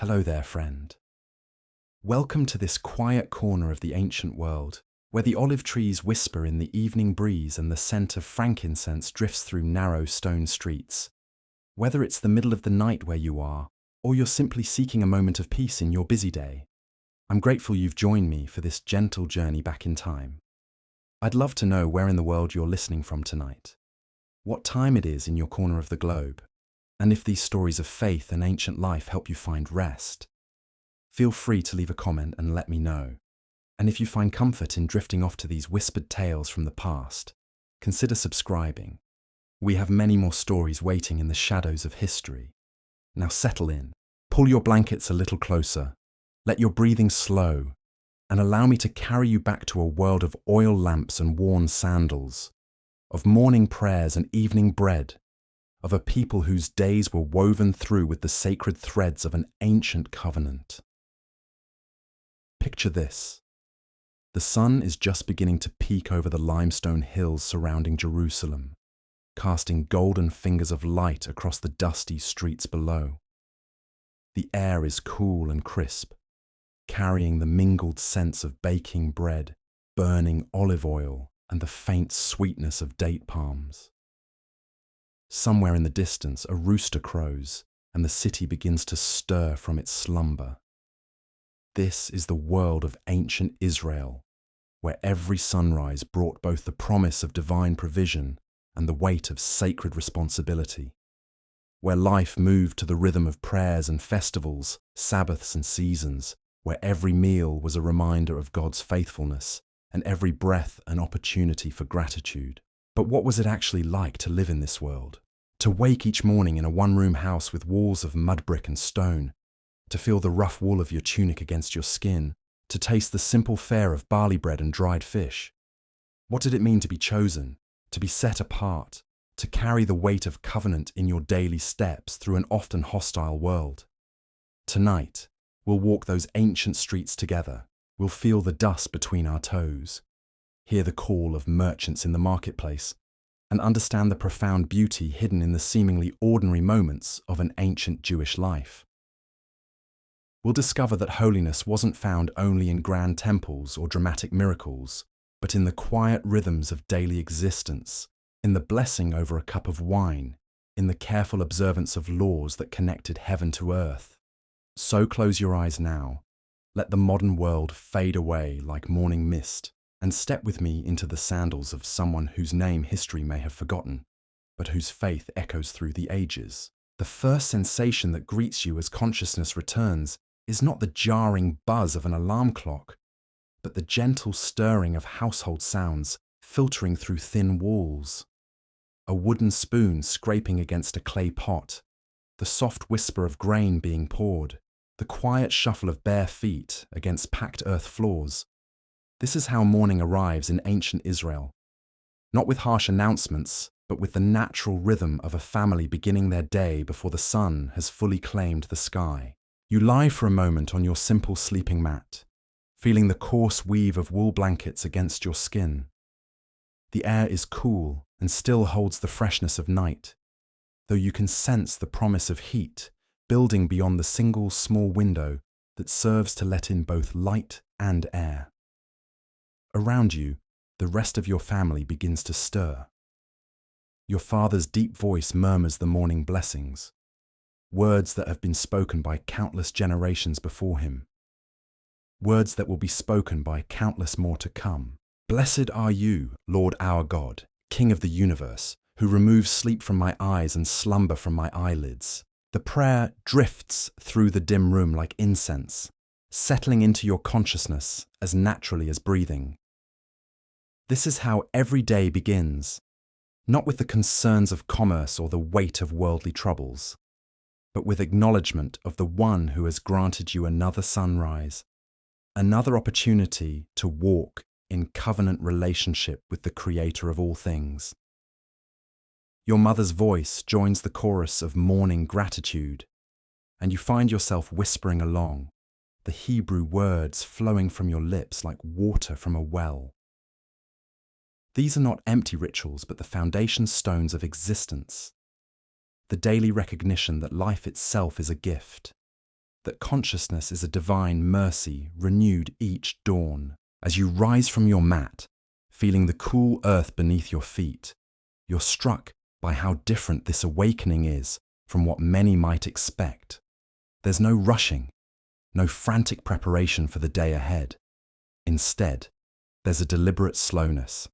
Hello there, friend. Welcome to this quiet corner of the ancient world, where the olive trees whisper in the evening breeze and the scent of frankincense drifts through narrow stone streets. Whether it's the middle of the night where you are, or you're simply seeking a moment of peace in your busy day, I'm grateful you've joined me for this gentle journey back in time. I'd love to know where in the world you're listening from tonight, what time it is in your corner of the globe, and if these stories of faith and ancient life help you find rest. Feel free to leave a comment and let me know. And if you find comfort in drifting off to these whispered tales from the past, consider subscribing. We have many more stories waiting in the shadows of history. Now settle in, pull your blankets a little closer, let your breathing slow, and allow me to carry you back to a world of oil lamps and worn sandals, of morning prayers and evening bread, of a people whose days were woven through with the sacred threads of an ancient covenant. Picture this. The sun is just beginning to peek over the limestone hills surrounding Jerusalem, casting golden fingers of light across the dusty streets below. The air is cool and crisp, carrying the mingled scents of baking bread, burning olive oil, and the faint sweetness of date palms. Somewhere in the distance, a rooster crows, and the city begins to stir from its slumber. This is the world of ancient Israel, where every sunrise brought both the promise of divine provision and the weight of sacred responsibility, where life moved to the rhythm of prayers and festivals, Sabbaths and seasons, where every meal was a reminder of God's faithfulness and every breath an opportunity for gratitude. But what was it actually like to live in this world? To wake each morning in a one-room house with walls of mud brick and stone, to feel the rough wool of your tunic against your skin, to taste the simple fare of barley bread and dried fish. What did it mean to be chosen, to be set apart, to carry the weight of covenant in your daily steps through an often hostile world? Tonight, we'll walk those ancient streets together. We'll feel the dust between our toes, hear the call of merchants in the marketplace, and understand the profound beauty hidden in the seemingly ordinary moments of an ancient Jewish life. We'll discover that holiness wasn't found only in grand temples or dramatic miracles, but in the quiet rhythms of daily existence, in the blessing over a cup of wine, in the careful observance of laws that connected heaven to earth. So close your eyes now, let the modern world fade away like morning mist, and step with me into the sandals of someone whose name history may have forgotten, but whose faith echoes through the ages. The first sensation that greets you as consciousness returns is not the jarring buzz of an alarm clock, but the gentle stirring of household sounds filtering through thin walls. A wooden spoon scraping against a clay pot, the soft whisper of grain being poured, the quiet shuffle of bare feet against packed earth floors. This is how morning arrives in ancient Israel, not with harsh announcements, but with the natural rhythm of a family beginning their day before the sun has fully claimed the sky. You lie for a moment on your simple sleeping mat, feeling the coarse weave of wool blankets against your skin. The air is cool and still holds the freshness of night, though you can sense the promise of heat building beyond the single small window that serves to let in both light and air. Around you, the rest of your family begins to stir. Your father's deep voice murmurs the morning blessings, words that have been spoken by countless generations before him, words that will be spoken by countless more to come. Blessed are you, Lord our God, King of the universe, who removes sleep from my eyes and slumber from my eyelids. The prayer drifts through the dim room like incense, settling into your consciousness as naturally as breathing. This is how every day begins, not with the concerns of commerce or the weight of worldly troubles, but with acknowledgement of the one who has granted you another sunrise, another opportunity to walk in covenant relationship with the Creator of all things. Your mother's voice joins the chorus of morning gratitude, and you find yourself whispering along, the Hebrew words flowing from your lips like water from a well. These are not empty rituals, but the foundation stones of existence, the daily recognition that life itself is a gift, that consciousness is a divine mercy renewed each dawn. As you rise from your mat, feeling the cool earth beneath your feet, you're struck by how different this awakening is from what many might expect. There's no rushing, no frantic preparation for the day ahead. Instead, there's a deliberate slowness,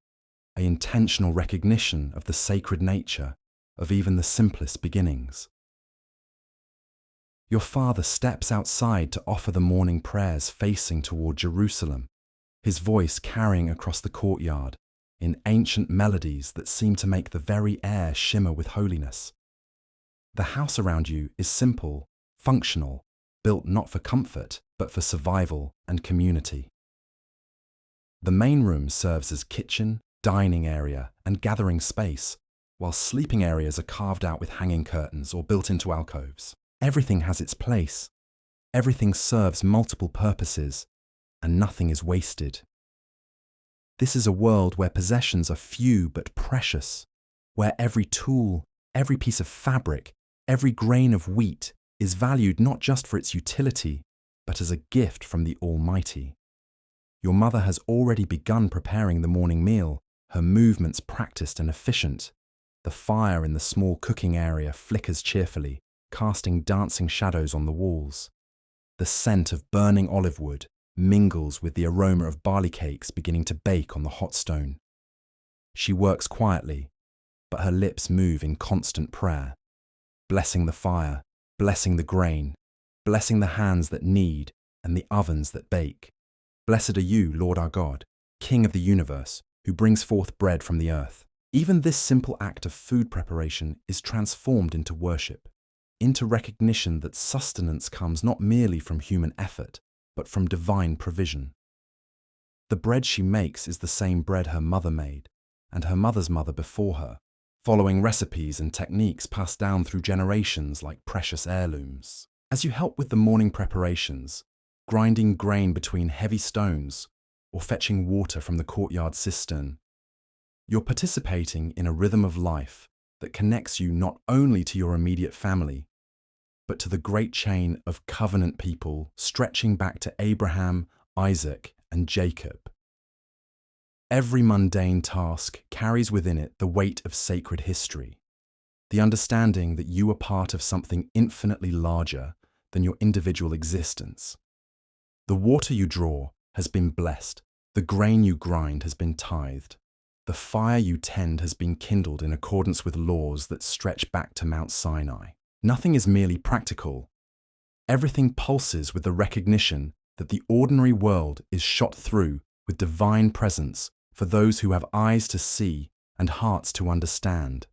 an intentional recognition of the sacred nature of even the simplest beginnings. Your father steps outside to offer the morning prayers facing toward Jerusalem, his voice carrying across the courtyard in ancient melodies that seem to make the very air shimmer with holiness. The house around you is simple, functional, built not for comfort, but for survival and community. The main room serves as kitchen, dining area, and gathering space, while sleeping areas are carved out with hanging curtains or built into alcoves. Everything has its place. Everything serves multiple purposes, and nothing is wasted. This is a world where possessions are few but precious, where every tool, every piece of fabric, every grain of wheat is valued not just for its utility, but as a gift from the Almighty. Your mother has already begun preparing the morning meal, her movements practiced and efficient. The fire in the small cooking area flickers cheerfully, casting dancing shadows on the walls. The scent of burning olive wood mingles with the aroma of barley cakes beginning to bake on the hot stone. She works quietly, but her lips move in constant prayer, blessing the fire, blessing the grain, blessing the hands that knead and the ovens that bake. Blessed are you, Lord our God, King of the universe, who brings forth bread from the earth. Even this simple act of food preparation is transformed into worship, into recognition that sustenance comes not merely from human effort, but from divine provision. The bread she makes is the same bread her mother made, and her mother's mother before her, following recipes and techniques passed down through generations like precious heirlooms. As you help with the morning preparations, grinding grain between heavy stones, or fetching water from the courtyard cistern, you're participating in a rhythm of life that connects you not only to your immediate family, but to the great chain of covenant people stretching back to Abraham, Isaac, and Jacob. Every mundane task carries within it the weight of sacred history, the understanding that you are part of something infinitely larger than your individual existence. The water you draw has been blessed, the grain you grind has been tithed, the fire you tend has been kindled in accordance with laws that stretch back to Mount Sinai. Nothing is merely practical. Everything pulses with the recognition that the ordinary world is shot through with divine presence for those who have eyes to see and hearts to understand.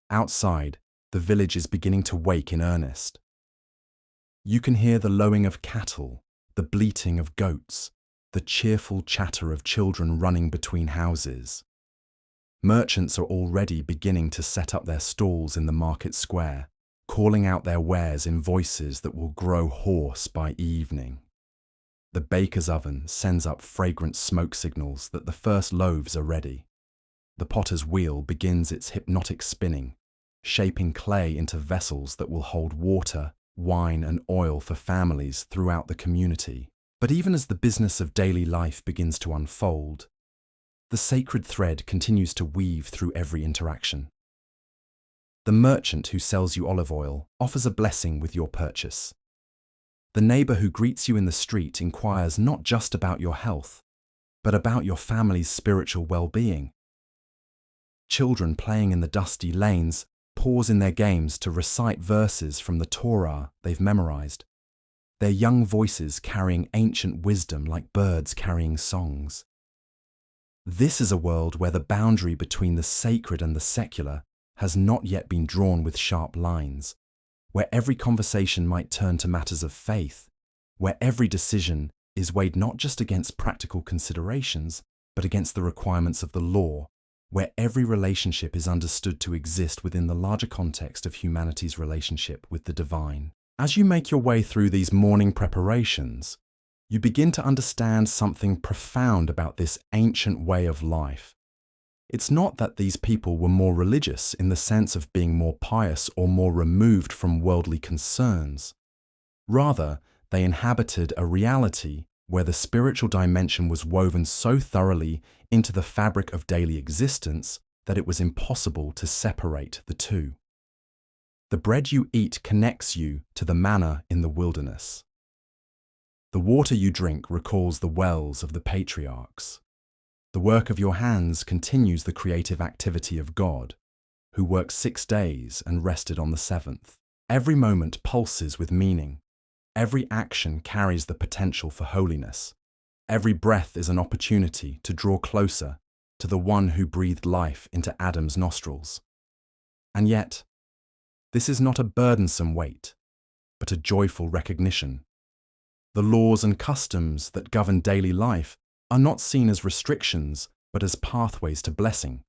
Outside, the village is beginning to wake in earnest. You can hear the lowing of cattle, the bleating of goats, the cheerful chatter of children running between houses. Merchants are already beginning to set up their stalls in the market square, calling out their wares in voices that will grow hoarse by evening. The baker's oven sends up fragrant smoke signals that the first loaves are ready. The potter's wheel begins its hypnotic spinning, shaping clay into vessels that will hold water, wine, and oil for families throughout the community. But even as the business of daily life begins to unfold, the sacred thread continues to weave through every interaction. The merchant who sells you olive oil offers a blessing with your purchase. The neighbor who greets you in the street inquires not just about your health, but about your family's spiritual well-being. Children playing in the dusty lanes pause in their games to recite verses from the Torah they've memorized, their young voices carrying ancient wisdom like birds carrying songs. This is a world where the boundary between the sacred and the secular has not yet been drawn with sharp lines, where every conversation might turn to matters of faith, where every decision is weighed not just against practical considerations, but against the requirements of the law, where every relationship is understood to exist within the larger context of humanity's relationship with the divine. As you make your way through these morning preparations, you begin to understand something profound about this ancient way of life. It's not that these people were more religious in the sense of being more pious or more removed from worldly concerns. Rather, they inhabited a reality where the spiritual dimension was woven so thoroughly into the fabric of daily existence that it was impossible to separate the two. The bread you eat connects you to the manna in the wilderness. The water you drink recalls the wells of the patriarchs. The work of your hands continues the creative activity of God, who worked 6 days and rested on the seventh. Every moment pulses with meaning. Every action carries the potential for holiness. Every breath is an opportunity to draw closer to the one who breathed life into Adam's nostrils. And yet, this is not a burdensome weight, but a joyful recognition. The laws and customs that govern daily life are not seen as restrictions, but as pathways to blessing,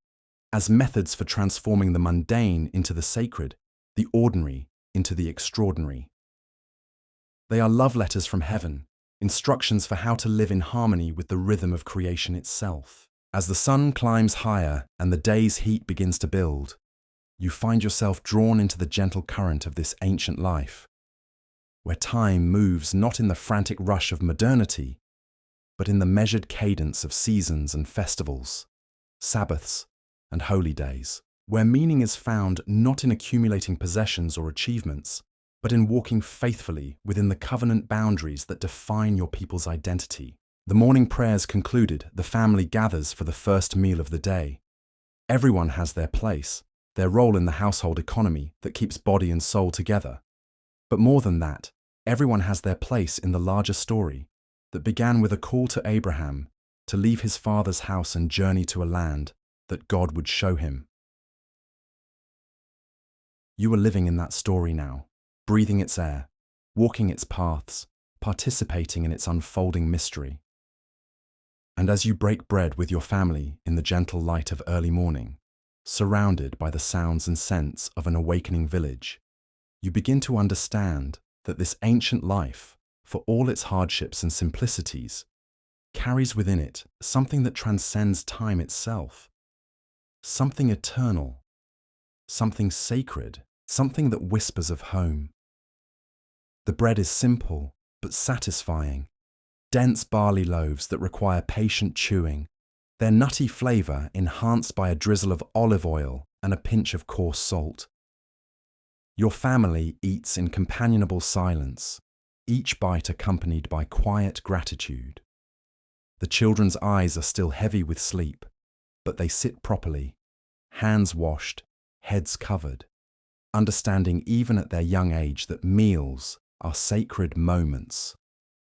as methods for transforming the mundane into the sacred, the ordinary into the extraordinary. They are love letters from heaven, instructions for how to live in harmony with the rhythm of creation itself. As the sun climbs higher and the day's heat begins to build, you find yourself drawn into the gentle current of this ancient life, where time moves not in the frantic rush of modernity, but in the measured cadence of seasons and festivals, Sabbaths and holy days, where meaning is found not in accumulating possessions or achievements, but in walking faithfully within the covenant boundaries that define your people's identity. The morning prayers concluded, the family gathers for the first meal of the day. Everyone has their place, their role in the household economy that keeps body and soul together. But more than that, everyone has their place in the larger story that began with a call to Abraham to leave his father's house and journey to a land that God would show him. You are living in that story now, breathing its air, walking its paths, participating in its unfolding mystery. And as you break bread with your family in the gentle light of early morning, surrounded by the sounds and scents of an awakening village, you begin to understand that this ancient life, for all its hardships and simplicities, carries within it something that transcends time itself, something eternal, something sacred, something that whispers of home. The bread is simple but satisfying, dense barley loaves that require patient chewing, their nutty flavor enhanced by a drizzle of olive oil and a pinch of coarse salt. Your family eats in companionable silence, each bite accompanied by quiet gratitude. The children's eyes are still heavy with sleep, but they sit properly, hands washed, heads covered, understanding even at their young age that meals are sacred moments,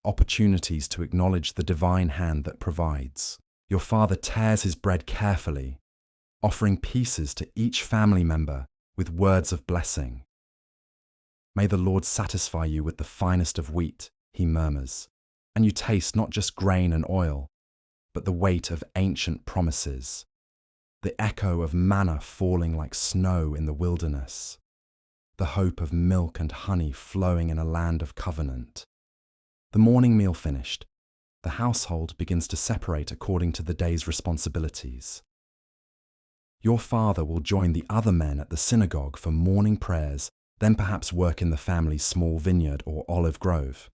opportunities to acknowledge the divine hand that provides. Your father tears his bread carefully, offering pieces to each family member with words of blessing. May the Lord satisfy you with the finest of wheat, he murmurs, and you taste not just grain and oil, but the weight of ancient promises, the echo of manna falling like snow in the wilderness, the hope of milk and honey flowing in a land of covenant. The morning meal finished, the household begins to separate according to the day's responsibilities. Your father will join the other men at the synagogue for morning prayers, then perhaps work in the family's small vineyard or olive grove.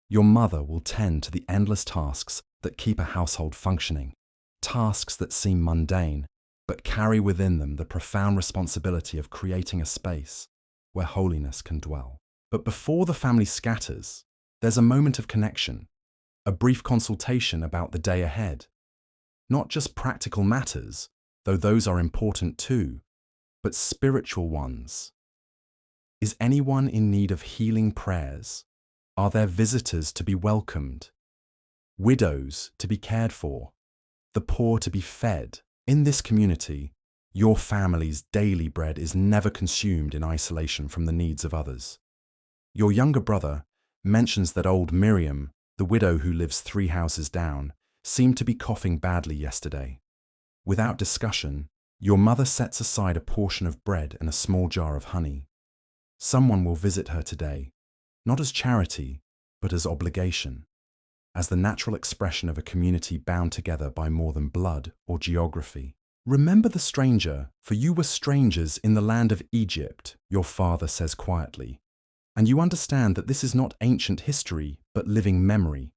Your mother will tend to the endless tasks that keep a household functioning, tasks that seem mundane, but carry within them the profound responsibility of creating a space where holiness can dwell. But before the family scatters, there's a moment of connection, a brief consultation about the day ahead. Not just practical matters, though those are important too, but spiritual ones. Is anyone in need of healing prayers? Are there visitors to be welcomed? Widows to be cared for? The poor to be fed? In this community, your family's daily bread is never consumed in isolation from the needs of others. Your younger brother mentions that old Miriam, the widow who lives 3 houses down, seemed to be coughing badly yesterday. Without discussion, your mother sets aside a portion of bread and a small jar of honey. Someone will visit her today, not as charity, but as obligation, as the natural expression of a community bound together by more than blood or geography. Remember the stranger, for you were strangers in the land of Egypt, your father says quietly. And you understand that this is not ancient history, but living memory,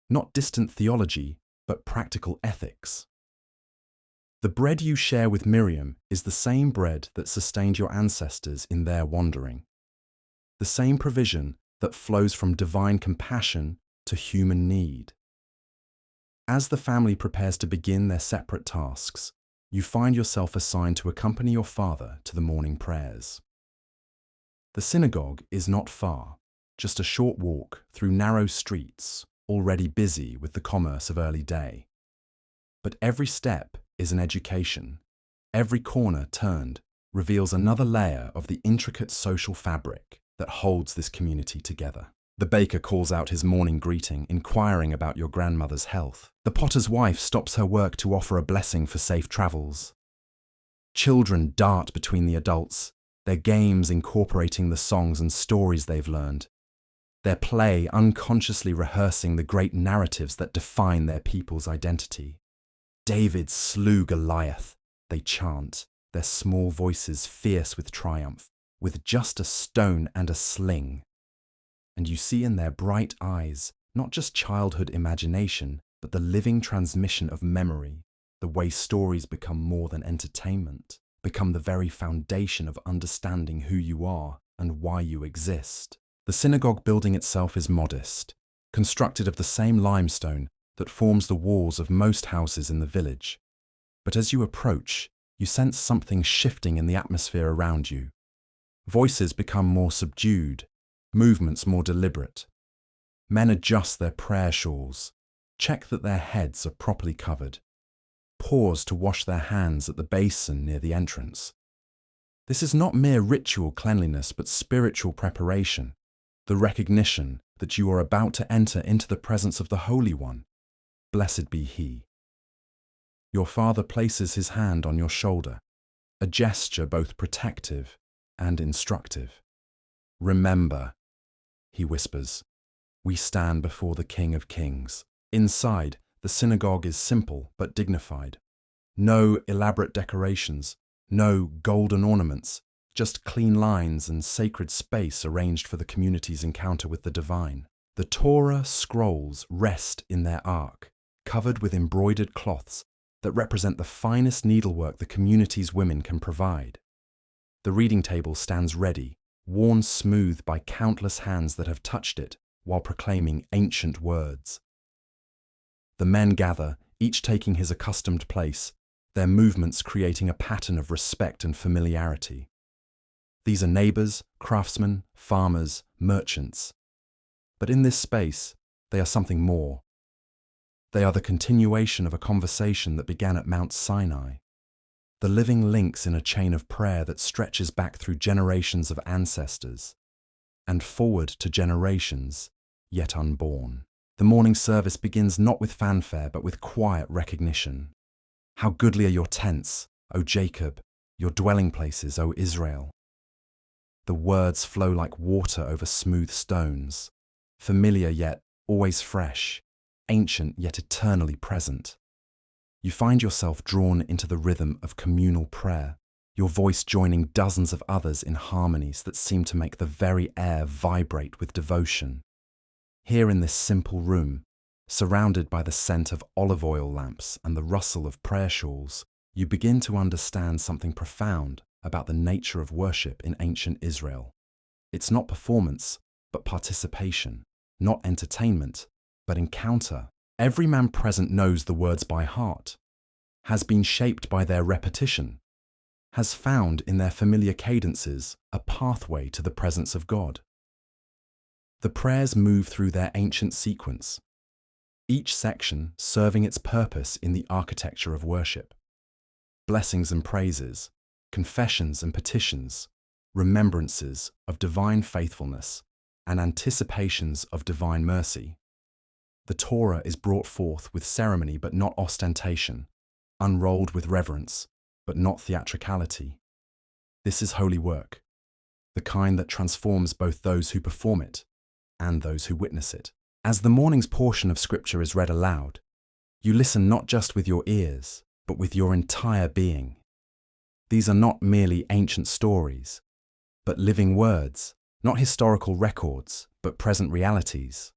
not distant theology, but practical ethics. The bread you share with Miriam is the same bread that sustained your ancestors in their wandering, the same provision that flows from divine compassion to human need. As the family prepares to begin their separate tasks, you find yourself assigned to accompany your father to the morning prayers. The synagogue is not far, just a short walk through narrow streets, already busy with the commerce of early day. But every step is an education. Every corner turned reveals another layer of the intricate social fabric that holds this community together. The baker calls out his morning greeting, inquiring about your grandmother's health. The potter's wife stops her work to offer a blessing for safe travels. Children dart between the adults, their games incorporating the songs and stories they've learned, their play unconsciously rehearsing the great narratives that define their people's identity. David slew Goliath, they chant, their small voices fierce with triumph, with just a stone and a sling. And you see in their bright eyes not just childhood imagination, but the living transmission of memory, the way stories become more than entertainment, become the very foundation of understanding who you are and why you exist. The synagogue building itself is modest, constructed of the same limestone that forms the walls of most houses in the village. But as you approach, you sense something shifting in the atmosphere around you. Voices become more subdued, movements more deliberate. Men adjust their prayer shawls, check that their heads are properly covered, pause to wash their hands at the basin near the entrance. This is not mere ritual cleanliness, but spiritual preparation, the recognition that you are about to enter into the presence of the Holy One. Blessed be He. Your father places his hand on your shoulder, a gesture both protective and instructive. Remember, he whispers, we stand before the King of Kings. Inside, the synagogue is simple but dignified. No elaborate decorations, no golden ornaments, just clean lines and sacred space arranged for the community's encounter with the divine. The Torah scrolls rest in their ark, covered with embroidered cloths that represent the finest needlework the community's women can provide. The reading table stands ready, worn smooth by countless hands that have touched it while proclaiming ancient words. The men gather, each taking his accustomed place, their movements creating a pattern of respect and familiarity. These are neighbors, craftsmen, farmers, merchants. But in this space, they are something more. They are the continuation of a conversation that began at Mount Sinai, the living links in a chain of prayer that stretches back through generations of ancestors and forward to generations yet unborn. The morning service begins not with fanfare but with quiet recognition. How goodly are your tents, O Jacob, your dwelling places, O Israel. The words flow like water over smooth stones, familiar yet always fresh, ancient yet eternally present. You find yourself drawn into the rhythm of communal prayer, your voice joining dozens of others in harmonies that seem to make the very air vibrate with devotion. Here in this simple room, surrounded by the scent of olive oil lamps and the rustle of prayer shawls, you begin to understand something profound about the nature of worship in ancient Israel. It's not performance, but participation, not entertainment, but encounter. Every man present knows the words by heart, has been shaped by their repetition, has found in their familiar cadences a pathway to the presence of God. The prayers move through their ancient sequence, each section serving its purpose in the architecture of worship. Blessings and praises, confessions and petitions, remembrances of divine faithfulness, and anticipations of divine mercy. The Torah is brought forth with ceremony but not ostentation, unrolled with reverence but not theatricality. This is holy work, the kind that transforms both those who perform it and those who witness it. As the morning's portion of Scripture is read aloud, you listen not just with your ears, but with your entire being. These are not merely ancient stories, but living words Not historical records, but present realities.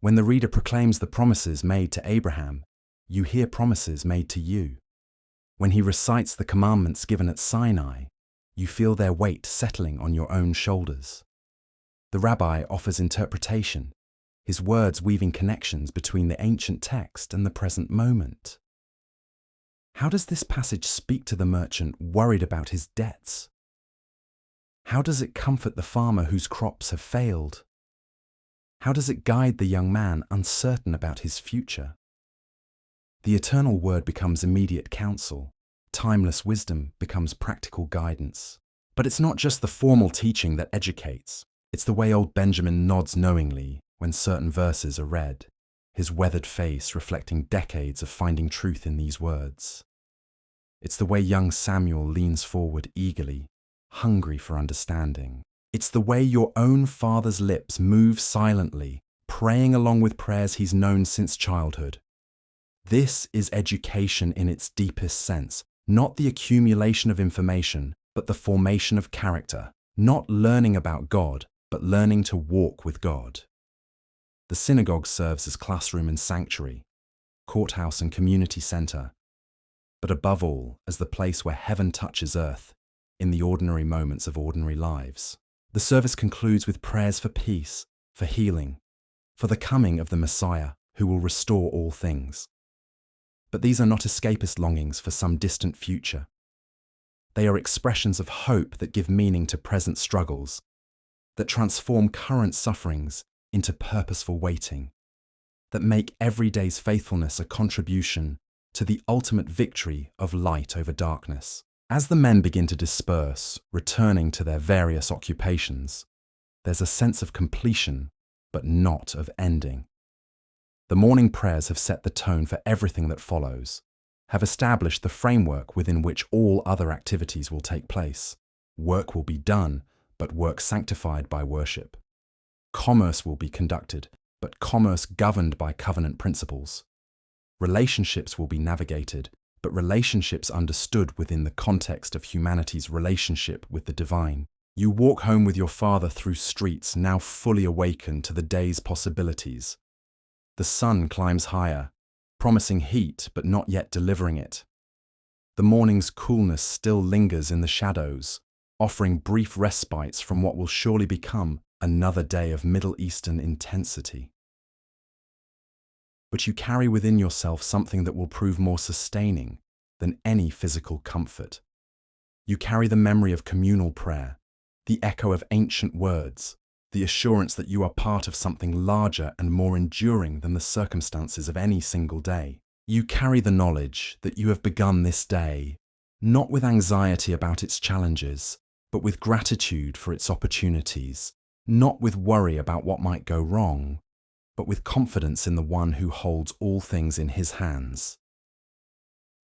When the reader proclaims the promises made to Abraham, you hear promises made to you. When he recites the commandments given at Sinai, you feel their weight settling on your own shoulders. The rabbi offers interpretation, his words weaving connections between the ancient text and the present moment. How does this passage speak to the merchant worried about his debts? How does it comfort the farmer whose crops have failed? How does it guide the young man uncertain about his future? The eternal word becomes immediate counsel. Timeless wisdom becomes practical guidance. But it's not just the formal teaching that educates. It's the way old Benjamin nods knowingly when certain verses are read, his weathered face reflecting decades of finding truth in these words. It's the way young Samuel leans forward eagerly, hungry for understanding. It's the way your own father's lips move silently, praying along with prayers he's known since childhood. This is education in its deepest sense, not the accumulation of information, but the formation of character, not learning about God, but learning to walk with God. The synagogue serves as classroom and sanctuary, courthouse and community center, but above all, as the place where heaven touches earth in the ordinary moments of ordinary lives. The service concludes with prayers for peace, for healing, for the coming of the Messiah who will restore all things. But these are not escapist longings for some distant future. They are expressions of hope that give meaning to present struggles, that transform current sufferings into purposeful waiting, that make every day's faithfulness a contribution to the ultimate victory of light over darkness. As the men begin to disperse, returning to their various occupations, there's a sense of completion, but not of ending. The morning prayers have set the tone for everything that follows, have established the framework within which all other activities will take place. Work will be done, but work sanctified by worship. Commerce will be conducted, but commerce governed by covenant principles. Relationships will be navigated, but relationships understood within the context of humanity's relationship with the divine. You walk home with your father through streets now fully awakened to the day's possibilities. The sun climbs higher, promising heat but not yet delivering it. The morning's coolness still lingers in the shadows, offering brief respites from what will surely become another day of Middle Eastern intensity. But you carry within yourself something that will prove more sustaining than any physical comfort. You carry the memory of communal prayer, the echo of ancient words, the assurance that you are part of something larger and more enduring than the circumstances of any single day. You carry the knowledge that you have begun this day, not with anxiety about its challenges, but with gratitude for its opportunities, not with worry about what might go wrong, but with confidence in the one who holds all things in his hands.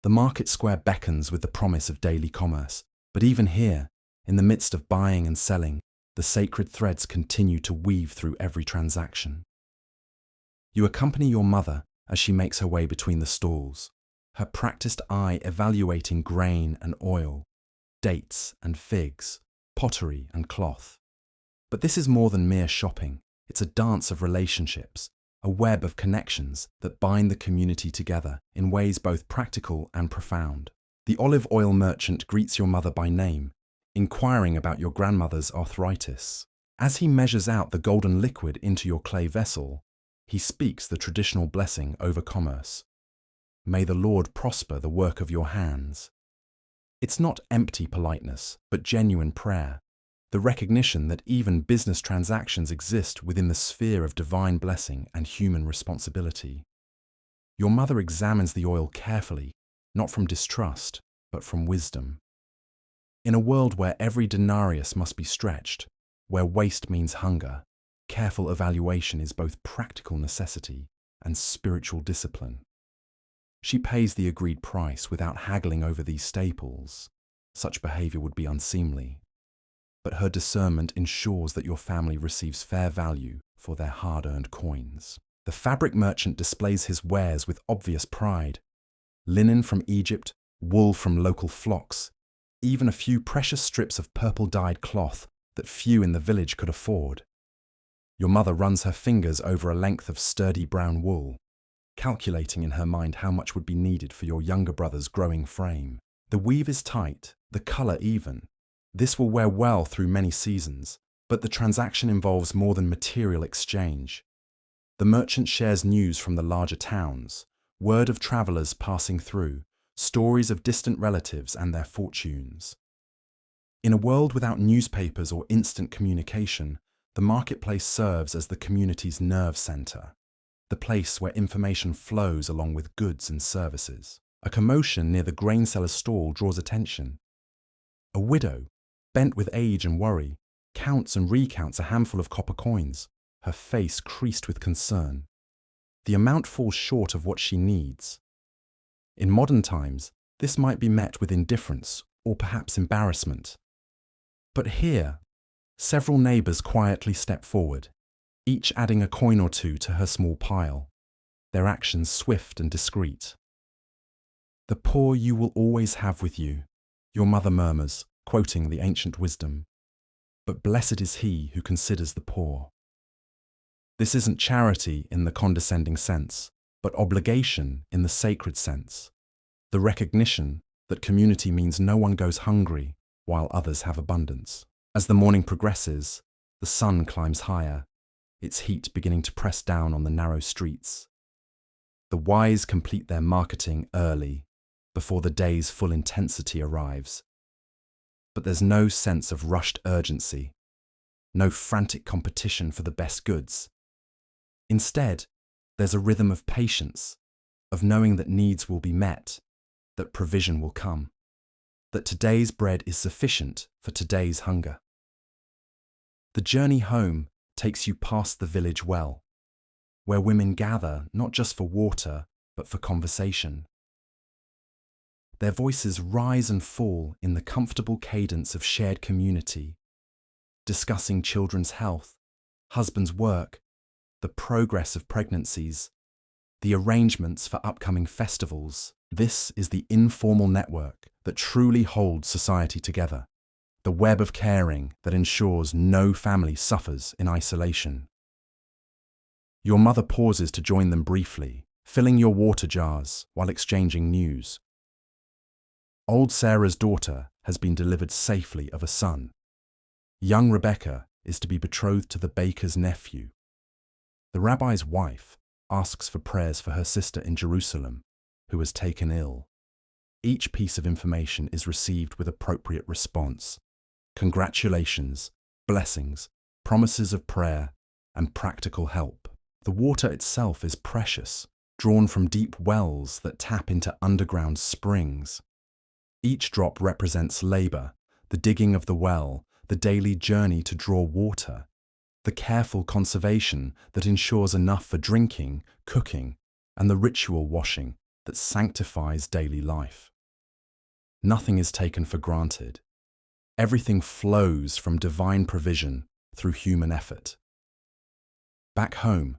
The market square beckons with the promise of daily commerce, but even here, in the midst of buying and selling, the sacred threads continue to weave through every transaction. You accompany your mother as she makes her way between the stalls, her practiced eye evaluating grain and oil, dates and figs, pottery and cloth. But this is more than mere shopping. It's a dance of relationships, a web of connections that bind the community together in ways both practical and profound. The olive oil merchant greets your mother by name, inquiring about your grandmother's arthritis. As he measures out the golden liquid into your clay vessel, he speaks the traditional blessing over commerce. May the Lord prosper the work of your hands. It's not empty politeness, but genuine prayer, the recognition that even business transactions exist within the sphere of divine blessing and human responsibility. Your mother examines the oil carefully, not from distrust, but from wisdom. In a world where every denarius must be stretched, where waste means hunger, careful evaluation is both practical necessity and spiritual discipline. She pays the agreed price without haggling over these staples. Such behavior would be unseemly. But her discernment ensures that your family receives fair value for their hard-earned coins. The fabric merchant displays his wares with obvious pride. Linen from Egypt, wool from local flocks, even a few precious strips of purple-dyed cloth that few in the village could afford. Your mother runs her fingers over a length of sturdy brown wool, calculating in her mind how much would be needed for your younger brother's growing frame. The weave is tight, the colour even. This will wear well through many seasons, but the transaction involves more than material exchange. The merchant shares news from the larger towns, word of travellers passing through, stories of distant relatives and their fortunes. In a world without newspapers or instant communication, the marketplace serves as the community's nerve centre, the place where information flows along with goods and services. A commotion near the grain seller's stall draws attention. A widow, bent with age and worry, counts and recounts a handful of copper coins, her face creased with concern. The amount falls short of what she needs. In modern times, this might be met with indifference or perhaps embarrassment. But here, several neighbours quietly step forward, each adding a coin or two to her small pile, their actions swift and discreet. "The poor you will always have with you," your mother murmurs, quoting the ancient wisdom. "But blessed is he who considers the poor." This isn't charity in the condescending sense, but obligation in the sacred sense. The recognition that community means no one goes hungry while others have abundance. As the morning progresses, the sun climbs higher, its heat beginning to press down on the narrow streets. The wise complete their marketing early, before the day's full intensity arrives. But there's no sense of rushed urgency, no frantic competition for the best goods. Instead, there's a rhythm of patience, of knowing that needs will be met, that provision will come, that today's bread is sufficient for today's hunger. The journey home takes you past the village well, where women gather not just for water, but for conversation. Their voices rise and fall in the comfortable cadence of shared community, discussing children's health, husband's work, the progress of pregnancies, the arrangements for upcoming festivals. This is the informal network that truly holds society together, the web of caring that ensures no family suffers in isolation. Your mother pauses to join them briefly, filling your water jars while exchanging news. Old Sarah's daughter has been delivered safely of a son. Young Rebecca is to be betrothed to the baker's nephew. The rabbi's wife asks for prayers for her sister in Jerusalem, who has taken ill. Each piece of information is received with appropriate response. Congratulations, blessings, promises of prayer, and practical help. The water itself is precious, drawn from deep wells that tap into underground springs. Each drop represents labour, the digging of the well, the daily journey to draw water, the careful conservation that ensures enough for drinking, cooking, and the ritual washing that sanctifies daily life. Nothing is taken for granted. Everything flows from divine provision through human effort. Back home,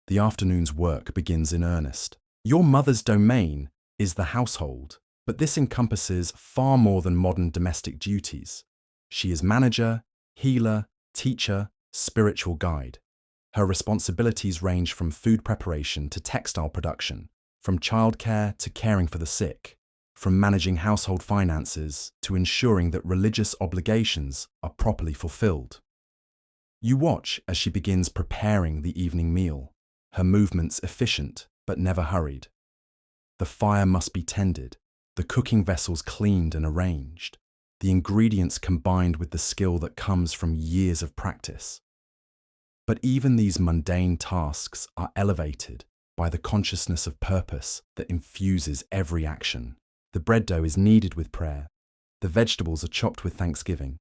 the afternoon's work begins in earnest. Your mother's domain is the household, but this encompasses far more than modern domestic duties. She is manager, healer, teacher, spiritual guide. Her responsibilities range from food preparation to textile production, from childcare to caring for the sick, from managing household finances to ensuring that religious obligations are properly fulfilled. You watch as she begins preparing the evening meal, her movements efficient but never hurried. The fire must be tended, the cooking vessels cleaned and arranged, the ingredients combined with the skill that comes from years of practice. But even these mundane tasks are elevated by the consciousness of purpose that infuses every action. The bread dough is kneaded with prayer, the vegetables are chopped with thanksgiving,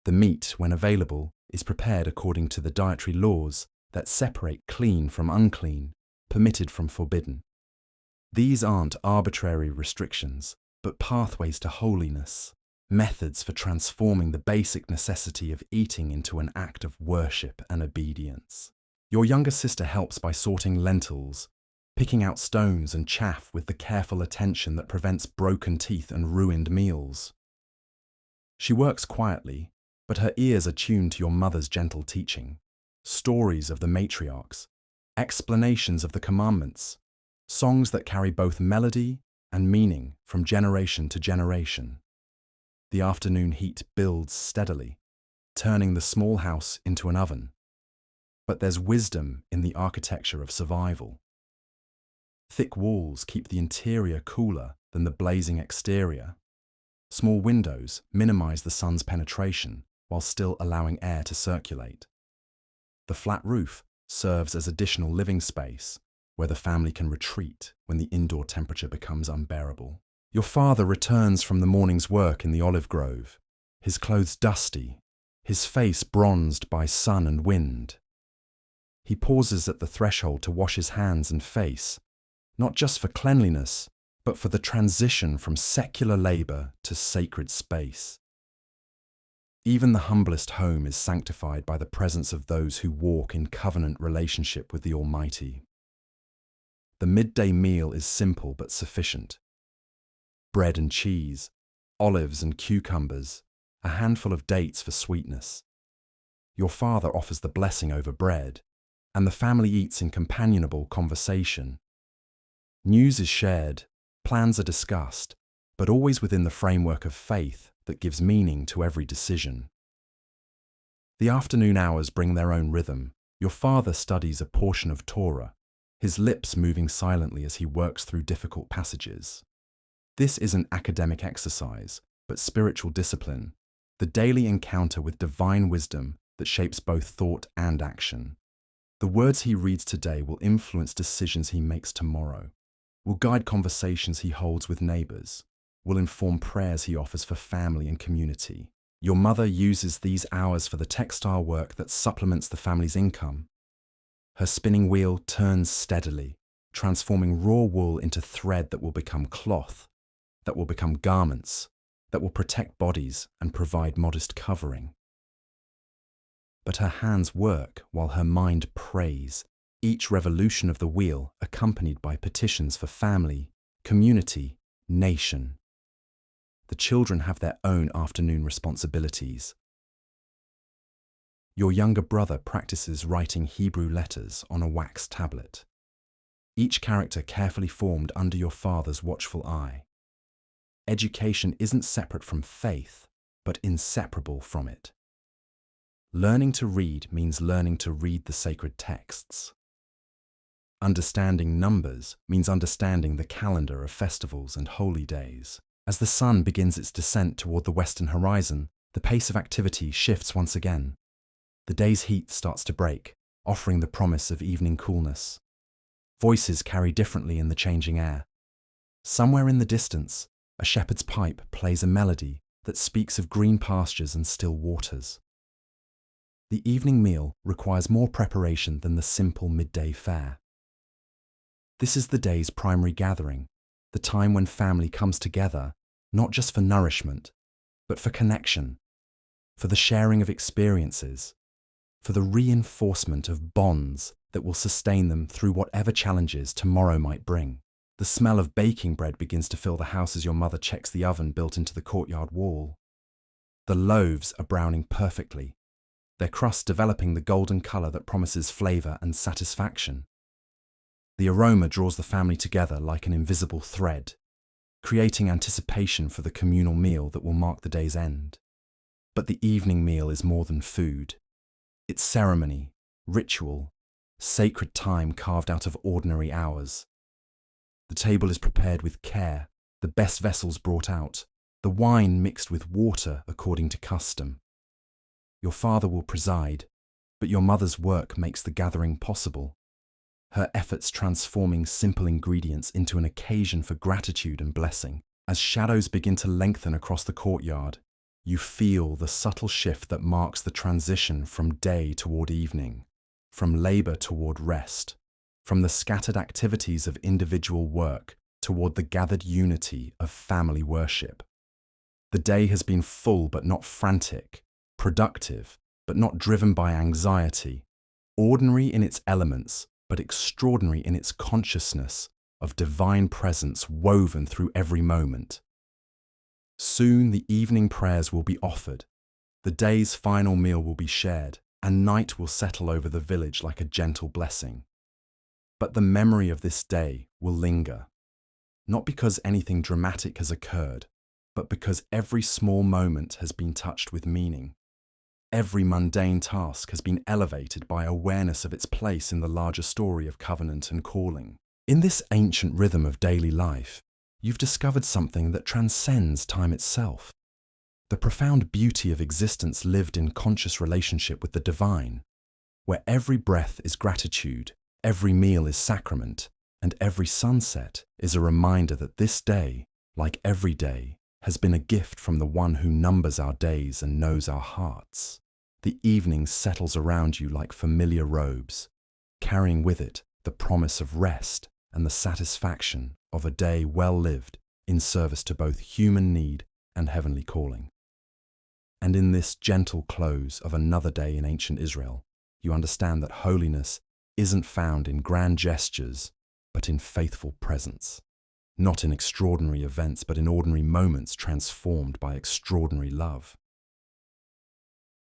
the meat, when available, is prepared according to the dietary laws that separate clean from unclean, permitted from forbidden. These aren't arbitrary restrictions, but pathways to holiness, methods for transforming the basic necessity of eating into an act of worship and obedience. Your younger sister helps by sorting lentils, picking out stones and chaff with the careful attention that prevents broken teeth and ruined meals. She works quietly, but her ears are tuned to your mother's gentle teaching. Stories of the matriarchs, explanations of the commandments, songs that carry both melody and meaning from generation to generation. The afternoon heat builds steadily, turning the small house into an oven. But there's wisdom in the architecture of survival. Thick walls keep the interior cooler than the blazing exterior. Small windows minimize the sun's penetration while still allowing air to circulate. The flat roof serves as additional living space where the family can retreat when the indoor temperature becomes unbearable. Your father returns from the morning's work in the olive grove, his clothes dusty, his face bronzed by sun and wind. He pauses at the threshold to wash his hands and face, not just for cleanliness, but for the transition from secular labor to sacred space. Even the humblest home is sanctified by the presence of those who walk in covenant relationship with the Almighty. The midday meal is simple but sufficient. Bread and cheese, olives and cucumbers, a handful of dates for sweetness. Your father offers the blessing over bread, and the family eats in companionable conversation. News is shared, plans are discussed, but always within the framework of faith that gives meaning to every decision. The afternoon hours bring their own rhythm. Your father studies a portion of Torah, his lips moving silently as he works through difficult passages. This isn't academic exercise, but spiritual discipline, the daily encounter with divine wisdom that shapes both thought and action. The words he reads today will influence decisions he makes tomorrow, will guide conversations he holds with neighbors, will inform prayers he offers for family and community. Your mother uses these hours for the textile work that supplements the family's income. Her spinning wheel turns steadily, transforming raw wool into thread that will become cloth, that will become garments, that will protect bodies and provide modest covering. But her hands work while her mind prays, each revolution of the wheel accompanied by petitions for family, community, nation. The children have their own afternoon responsibilities. Your younger brother practices writing Hebrew letters on a wax tablet, each character carefully formed under your father's watchful eye. Education isn't separate from faith, but inseparable from it. Learning to read means learning to read the sacred texts. Understanding numbers means understanding the calendar of festivals and holy days. As the sun begins its descent toward the western horizon, the pace of activity shifts once again. The day's heat starts to break, offering the promise of evening coolness. Voices carry differently in the changing air. Somewhere in the distance, a shepherd's pipe plays a melody that speaks of green pastures and still waters. The evening meal requires more preparation than the simple midday fare. This is the day's primary gathering, the time when family comes together, not just for nourishment, but for connection, for the sharing of experiences, for the reinforcement of bonds that will sustain them through whatever challenges tomorrow might bring. The smell of baking bread begins to fill the house as your mother checks the oven built into the courtyard wall. The loaves are browning perfectly, their crust developing the golden colour that promises flavour and satisfaction. The aroma draws the family together like an invisible thread, creating anticipation for the communal meal that will mark the day's end. But the evening meal is more than food. It's ceremony, ritual, sacred time carved out of ordinary hours. The table is prepared with care, the best vessels brought out, the wine mixed with water according to custom. Your father will preside, but your mother's work makes the gathering possible. Her efforts transforming simple ingredients into an occasion for gratitude and blessing. As shadows begin to lengthen across the courtyard, you feel the subtle shift that marks the transition from day toward evening, from labor toward rest, from the scattered activities of individual work toward the gathered unity of family worship. The day has been full but not frantic, productive but not driven by anxiety, ordinary in its elements but extraordinary in its consciousness of divine presence woven through every moment. Soon the evening prayers will be offered, The day's final meal will be shared, and night will settle over the village like a gentle blessing. But the memory of this day will linger, not because anything dramatic has occurred, but because every small moment has been touched with meaning. Every mundane task has been elevated by awareness of its place in the larger story of covenant and calling. In this ancient rhythm of daily life, you've discovered something that transcends time itself. The profound beauty of existence lived in conscious relationship with the divine, where every breath is gratitude, every meal is sacrament, and every sunset is a reminder that this day, like every day, has been a gift from the one who numbers our days and knows our hearts. The evening settles around you like familiar robes, carrying with it the promise of rest and the satisfaction of a day well lived in service to both human need and heavenly calling. And in this gentle close of another day in ancient Israel, you understand that holiness isn't found in grand gestures, but in faithful presence. Not in extraordinary events, but in ordinary moments transformed by extraordinary love.